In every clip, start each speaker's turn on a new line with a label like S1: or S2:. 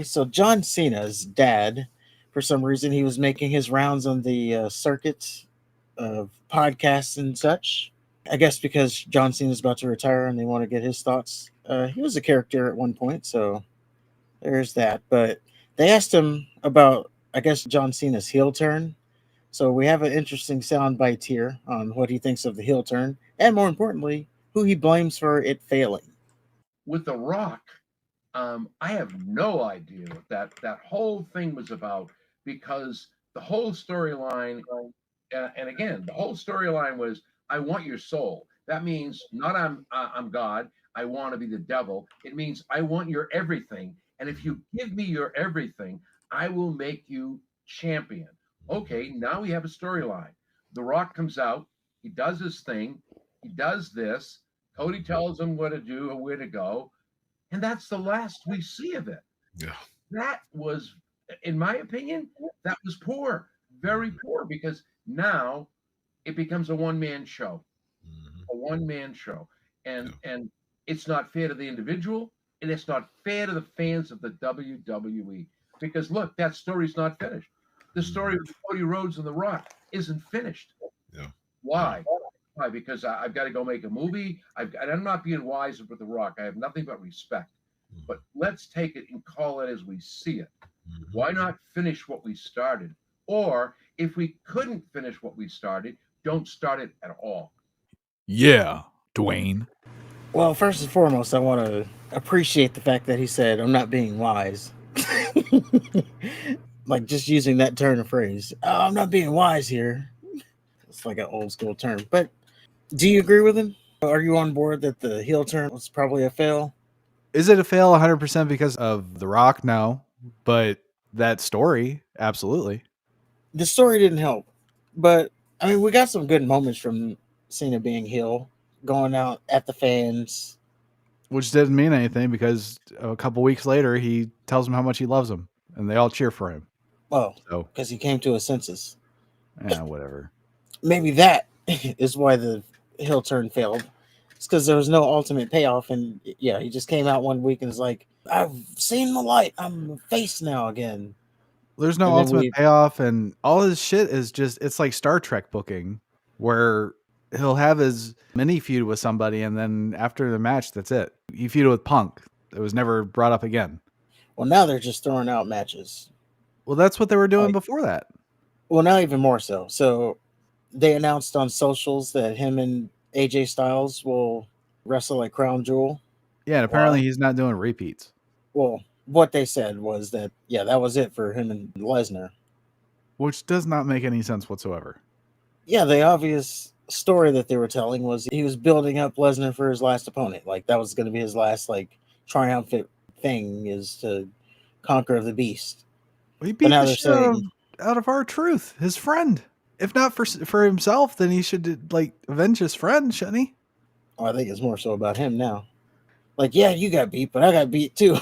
S1: So John Cena's dad, for some reason, he was making his rounds on the circuit of podcasts and such. I guess because John Cena's about to retire and they want to get his thoughts. He was a character at one point, so there's that. But they asked him about, I guess, John Cena's heel turn. So we have an interesting sound bite here on what he thinks of the heel turn, and more importantly, who he blames for it failing.
S2: With The Rock, I have no idea what that whole thing was about because the whole storyline, and again, the whole storyline was, I want your soul. That means not I'm God. I want to be the devil. It means I want your everything. And if you give me your everything, I will make you champion. Okay, now we have a storyline. The Rock comes out. He does his thing. He does this. Cody tells him what to do or where to go. And that's the last we see of it.
S3: Yeah.
S2: That was, in my opinion, that was poor, very poor, because now it becomes a one-man show,
S3: Mhm.
S2: a one-man show, and
S3: Yeah.
S2: and it's not fair to the individual, and it's not fair to the fans of the WWE. Because look, that story's not finished. The story
S3: Mhm.
S2: of Cody Rhodes and The Rock isn't finished.
S3: Yeah. Yeah.
S2: Why? Why? Because I've got to go make a movie. And I'm not being wise with The Rock. I have nothing but respect.
S3: Mhm.
S2: But let's take it and call it as we see it.
S3: Mhm.
S2: Why not finish what we started? Or if we couldn't finish what we started, don't start it at all.
S3: Yeah, Dwayne.
S1: Well, first and foremost, I want to appreciate the fact that he said, I'm not being wise. Like just using that turn of phrase. Oh, I'm not being wise here. It's like an old school term. But do you agree with him? Are you on board that the heel turn was probably a fail?
S3: Is it a fail 100% because of The Rock? No. But that story, absolutely.
S1: The story didn't help. But I mean, we got some good moments from Cena being heel, going out at the fans.
S3: Which didn't mean anything because a couple weeks later, he tells them how much he loves them. And they all cheer for him.
S1: Well,
S3: So,
S1: because he came to his senses.
S3: yeah, whatever.
S1: Maybe that is why the heel turn failed. It's because there was no ultimate payoff, and yeah, he just came out one week and was like, "I've seen the light. I'm a face now again."
S3: There's no
S1: And then
S3: ultimate
S1: we,
S3: payoff, and all his shit is just, it's like Star Trek booking, where he'll have his mini feud with somebody, and then after the match, that's it. He feuded with Punk. It was never brought up again.
S1: well, now they're just throwing out matches.
S3: Well, that's what they were doing
S1: Like,
S3: before that.
S1: well, now even more so. So they announced on socials that him and AJ Styles will wrestle at Crown Jewel.
S3: Yeah, and apparently he's not doing repeats.
S1: Well, what they said was that yeah, that was it for him and Lesnar.
S3: Which does not make any sense whatsoever.
S1: Yeah, the obvious story that they were telling was he was building up Lesnar for his last opponent. Like that was going to be his last like triumphant thing is to conquer the beast.
S3: He
S1: But
S3: beat
S1: now
S3: the
S1: they're
S3: shit out
S1: saying,
S3: of R-Truth, his friend. If not for himself, then he should like avenge his friend, shouldn't he?
S1: oh, I think it's more so about him now. Like, yeah, you got beat, but I got beat too.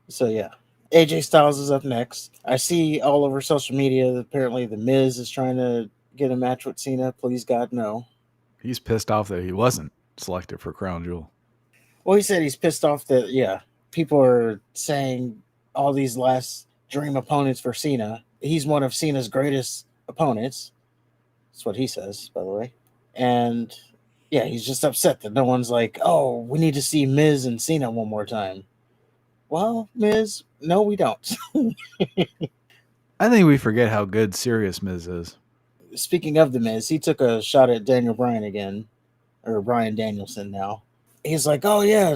S1: So yeah, AJ Styles is up next. I see all over social media that apparently the Miz is trying to get a match with Cena. Please God, no.
S3: He's pissed off that he wasn't selected for Crown Jewel.
S1: Well, he said he's pissed off that yeah, people are saying all these last dream opponents for Cena. He's one of Cena's greatest opponents. That's what he says, by the way. And yeah, he's just upset that no one's like, oh, we need to see Miz and Cena one more time. Well, Miz, no, we don't.
S3: I think we forget how good Serious Miz is.
S1: Speaking of the Miz, he took a shot at Daniel Bryan again, or Bryan Danielson now. He's like, oh, yeah,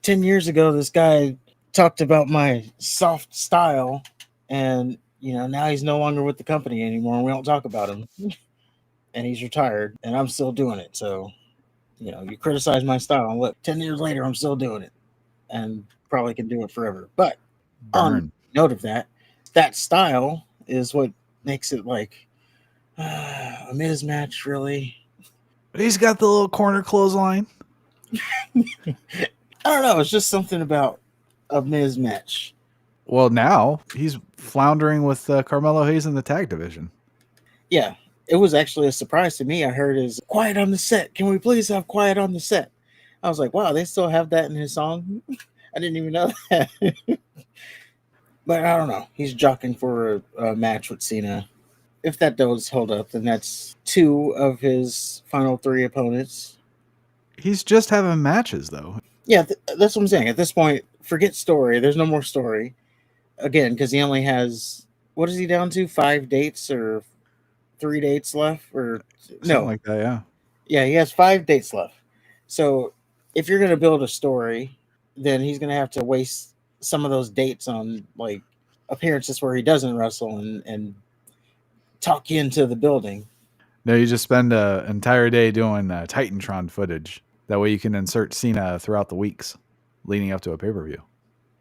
S1: 10 years ago, this guy talked about my soft style, and, now he's no longer with the company anymore, and we don't talk about him. And he's retired, and I'm still doing it. So, you criticize my style, and look, 10 years later, I'm still doing it, and probably can do it forever. But on
S3: Burn.
S1: note of that style is what makes it like a Miz match, really.
S3: But he's got the little corner clothesline.
S1: I don't know. It's just something about a Miz match.
S3: Well, now he's floundering with Carmelo Hayes in the tag division.
S1: Yeah, it was actually a surprise to me. I heard his quiet on the set. Can we please have quiet on the set? I was like, wow, they still have that in his song. I didn't even know that. But I don't know. He's jockeying for a match with Cena. If that does hold up, then that's 2 of his final 3 opponents.
S3: He's just having matches though.
S1: Yeah, that's what I'm saying. At this point, forget story. There's no more story. Again, because he only has, what is he down to? 5 dates or 3 dates left? Or
S3: Something
S1: no.
S3: like that, yeah.
S1: Yeah, he has 5 dates left. So if you're going to build a story, then he's going to have to waste some of those dates on like appearances where he doesn't wrestle and talk you into the building.
S3: No, you just spend an entire day doing Titantron footage. That way you can insert Cena throughout the weeks leading up to a pay-per-view.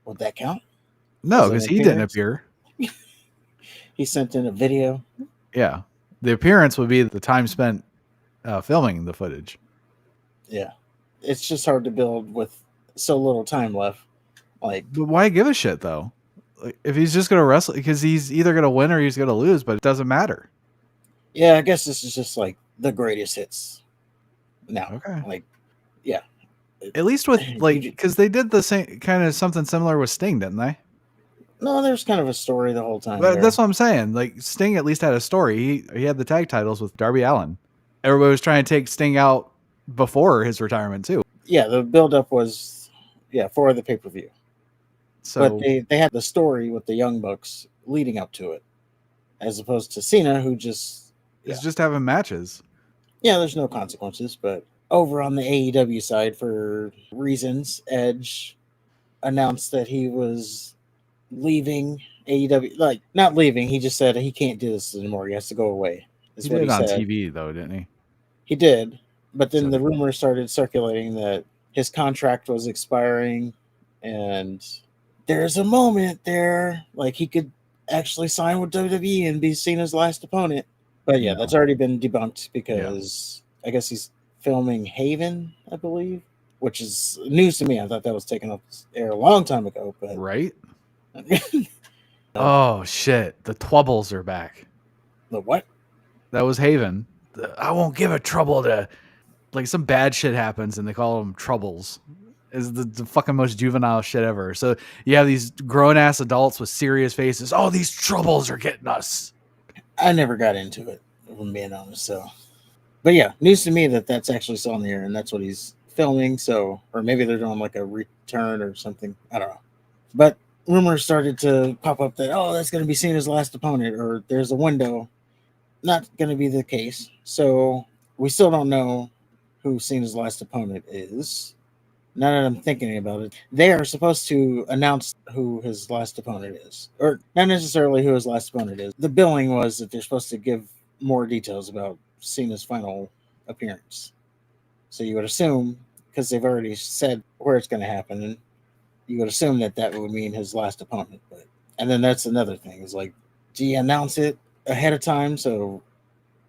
S1: Would that count?
S3: No,
S1: As an
S3: because he didn't
S1: appearance?
S3: appear.
S1: He sent in a video.
S3: Yeah. The appearance would be the time spent filming the footage.
S1: Yeah. It's just hard to build with so little time left. Like,
S3: But why give a shit, though? Like, if he's just going to wrestle, because he's either going to win or he's going to lose, but it doesn't matter.
S1: yeah, I guess this is just like the greatest hits now.
S3: Okay.
S1: Like, yeah.
S3: At least with, like, because they did the same kind of something similar with Sting, didn't they?
S1: No, there's kind of a story the whole time.
S3: But that's what I'm saying. Like, Sting at least had a story. He had the tag titles with Darby Allin. Everybody was trying to take Sting out before his retirement, too.
S1: Yeah, the buildup was, for the pay-per-view.
S3: So,
S1: But they had the story with the Young Bucks leading up to it, as opposed to Cena, who just
S3: it's just having matches.
S1: Yeah, there's no consequences. But over on the AEW side, for reasons, Edge announced that he was leaving AEW. Like, not leaving. He just said he can't do this anymore. He has to go away.
S3: He did it on TV, though, didn't he?
S1: He did. But then
S3: So-
S1: the rumor started circulating that his contract was expiring, and there's a moment there like he could actually sign with WWE and be seen as last opponent. But yeah,
S3: No.
S1: that's already been debunked because I guess he's filming Haven, I believe, which is news to me. I thought that was taken off air a long time ago, but
S3: Right? Oh, shit. The Twubbles are back.
S1: the what?
S3: That was Haven. I won't give a trouble to... Like, some bad shit happens, and they call them troubles. Is the fucking most juvenile shit ever. So you have these grown-ass adults with serious faces. Oh, these troubles are getting us.
S1: I never got into it, if I'm being honest. So, but yeah, news to me that that's actually still on the air, and that's what he's filming. So, or maybe they're doing like a return or something. I don't know. But rumors started to pop up that that's going to be seen as last opponent, or there's a window. Not going to be the case. So we still don't know who Cena's last opponent is. Now that I'm thinking about it, they are supposed to announce who his last opponent is, or not necessarily who his last opponent is. The billing was that they're supposed to give more details about Cena's final appearance. So you would assume, because they've already said where it's going to happen, you would assume that that would mean his last opponent. And then that's another thing, is like, do you announce it ahead of time so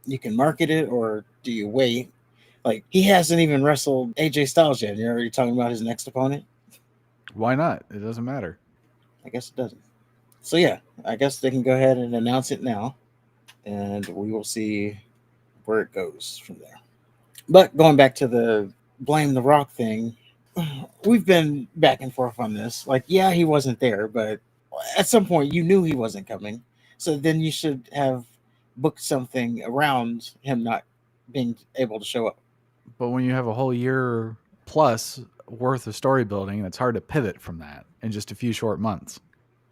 S1: you can market it, or do you wait? Like, he hasn't even wrestled AJ Styles yet. You're already talking about his next opponent?
S3: Why not? It doesn't matter.
S1: I guess it doesn't. So, yeah, I guess they can go ahead and announce it now, and we will see where it goes from there. But going back to the Blame the Rock thing, we've been back and forth on this. Like, yeah, he wasn't there, but at some point you knew he wasn't coming. So then you should have booked something around him not being able to show up.
S3: But when you have a whole year plus worth of story building, it's hard to pivot from that in just a few short months.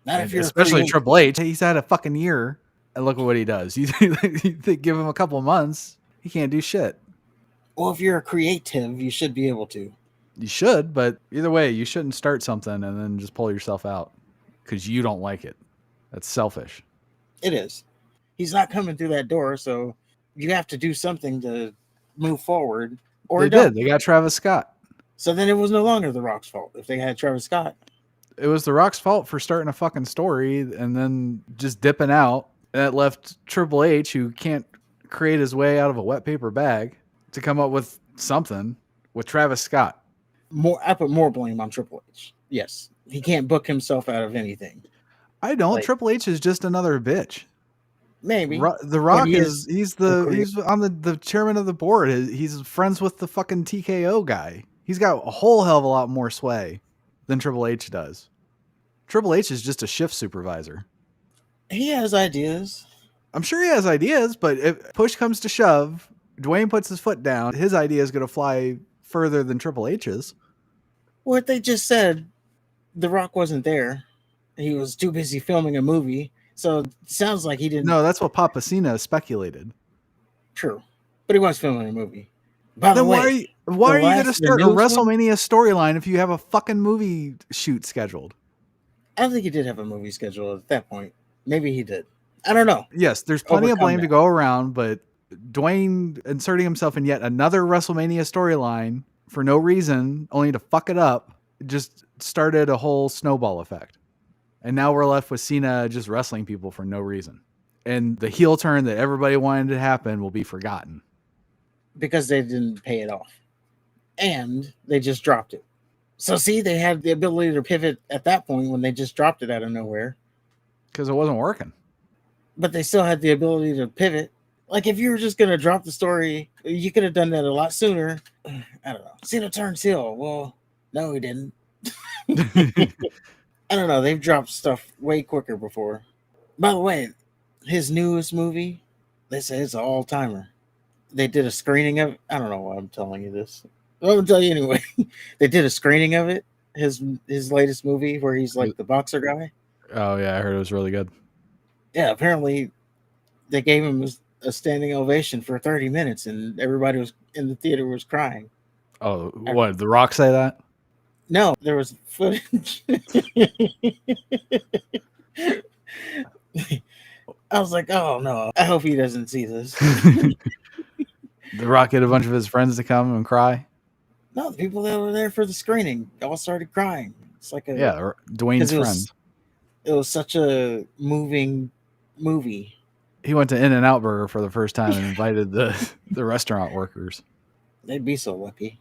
S1: Not if you're
S3: especially Triple H. He's had a fucking year, and look at what he does. You think give him a couple of months, he can't do shit.
S1: Well, if you're a creative, you should be able to.
S3: You should, but either way, you shouldn't start something and then just pull yourself out because you don't like it. That's selfish.
S1: It is. He's not coming through that door, so you have to do something to move forward. Or
S3: they did. They got Travis Scott.
S1: So then it was no longer The Rock's fault if they had Travis Scott.
S3: It was The Rock's fault for starting a fucking story and then just dipping out. And that left Triple H, who can't create his way out of a wet paper bag, to come up with something with Travis Scott.
S1: I put more blame on Triple H. Yes. He can't book himself out of anything.
S3: I don't. Triple H is just another bitch.
S1: Maybe.
S3: The Rock he's on the chairman of the board. He's friends with the fucking TKO guy. He's got a whole hell of a lot more sway. than Triple H does. Triple H is just a shift supervisor.
S1: He has ideas.
S3: I'm sure he has ideas, but if push comes to shove, Dwayne puts his foot down, his idea is going to fly further than Triple H's.
S1: What they just said, The Rock wasn't there. He was too busy filming a movie. So it sounds like he didn't.
S3: No, that's what Papa Cena speculated.
S1: True. But he was filming a movie. By the
S3: Then
S1: way,
S3: why are you going to
S1: the
S3: start a
S1: newest one?
S3: WrestleMania storyline if you have a fucking movie shoot scheduled?
S1: I don't think he did have a movie scheduled at that point. Maybe he did. I don't know.
S3: Yes, there's plenty of
S1: Overcome
S3: blame to
S1: that.
S3: go around, but Dwayne inserting himself in yet another WrestleMania storyline for no reason, only to fuck it up, just started a whole snowball effect. And now we're left with Cena just wrestling people for no reason. And the heel turn that everybody wanted to happen will be forgotten.
S1: Because they didn't pay it off. And they just dropped it. So see, they had the ability to pivot at that point when they just dropped it out of nowhere.
S3: Because it wasn't working.
S1: But they still had the ability to pivot. Like if you were just going to drop the story, you could have done that a lot sooner. I don't know. Cena turns heel. Well, no, he didn't. I don't know. They've dropped stuff way quicker before. By the way, his newest movie, they say it's an all-timer. They did a screening of it. I don't know why I'm telling you this. I'm going to tell you anyway. They did a screening of it, his latest movie where he's like the boxer guy.
S3: Oh, yeah, I heard it was really good.
S1: Yeah, apparently they gave him a standing ovation for 30 minutes and everybody was in the theater was crying.
S3: Oh, what? Did The Rock say that?
S1: No, there was footage. I was like, oh no, I hope he doesn't see this.
S3: The Rock get a bunch of his friends to come and cry?
S1: No, the people that were there for the screening all started crying. It's like
S3: Dwayne's friends.
S1: It was such a moving movie.
S3: He went to In-N-Out Burger for the first time and invited the restaurant workers.
S1: They'd be so lucky.